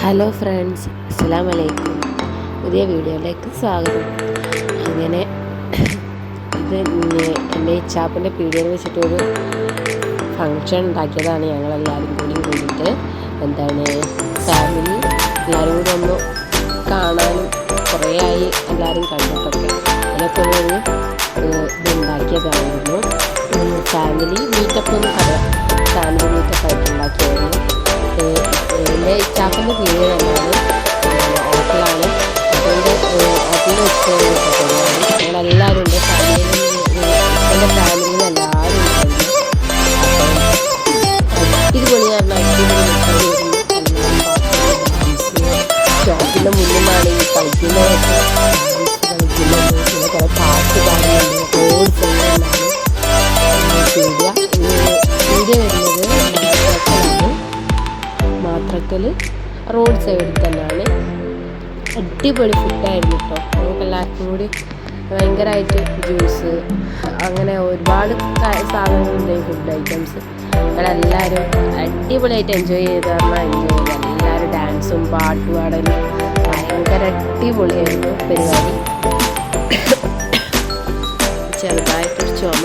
Hello friends, അസ്സലാമു അലൈക്കും. പുതിയ വീഡിയോയിലേക്ക് സ്വാഗതം. അങ്ങനെ ഇത് എൻ്റെ ഇച്ചാപ്പൻ്റെ പീടികയിൽ വെച്ചിട്ടൊരു ഫങ്ഷൻ ഉണ്ടാക്കിയതാണ്. ഞങ്ങളെല്ലാവരും കൂടിയിട്ട് എന്താണ് ഫാമിലി എല്ലാവരും കൂടി ഒന്ന് കാണാനും കുറേ ആയി എല്ലാവരും കണ്ടിട്ടൊക്കെ അതിനൊക്കെ ഒരു ഇതുണ്ടാക്കിയതായിരുന്നു. ഫാമിലി മീറ്റപ്പ് എന്ന് പറയാം. ഫാമിലി മീറ്റപ്പ് ആയിട്ട് ഉണ്ടാക്കിയായിരുന്നു. എൻ്റെ ഇച്ചാപ്പൻ്റെ പീടിക തന്നെയാണ്, ഹോട്ടലാണ്. അതുകൊണ്ട് ഹോട്ടലിൽ വെച്ച് പരിപാടി ഞങ്ങളെല്ലാവരും ഉണ്ട്. എൻ്റെ ഫാമിലിയിൽ നിന്ന് എല്ലാവരും ഉണ്ടായിരുന്നു. അടിപൊളി ഷോപ്പിൻ്റെ മുന്നിലാണ് ഈ കളിക്കുന്നതൊക്കെ. പിന്നെ കുറേ പാട്ട് പാടുന്നുണ്ട്. റോഡ് സൈഡിലാണ് പീടിക വരുന്നത്. മാത്രക്കൽ റോഡ് സൈഡിൽ തന്നെയാണ്. അടിപൊളി ഫുഡായിരുന്നു കേട്ടോ. നമുക്ക് എല്ലാവർക്കും കൂടി ഭയങ്കരമായിട്ട് ജ്യൂസ് അങ്ങനെ ഒരുപാട് സാധനങ്ങളുണ്ട്. ഫുഡ് ഐറ്റംസ് ഞങ്ങളെല്ലാവരും അടിപൊളിയായിട്ട് എൻജോയ് ചെയ്ത് എല്ലാവരും ഡാൻസും പാട്ട് പാടലും ഭയങ്കര അടിപൊളിയായിരുന്നു പരിപാടി. ചെറുതായിട്ടൊരു ചുമ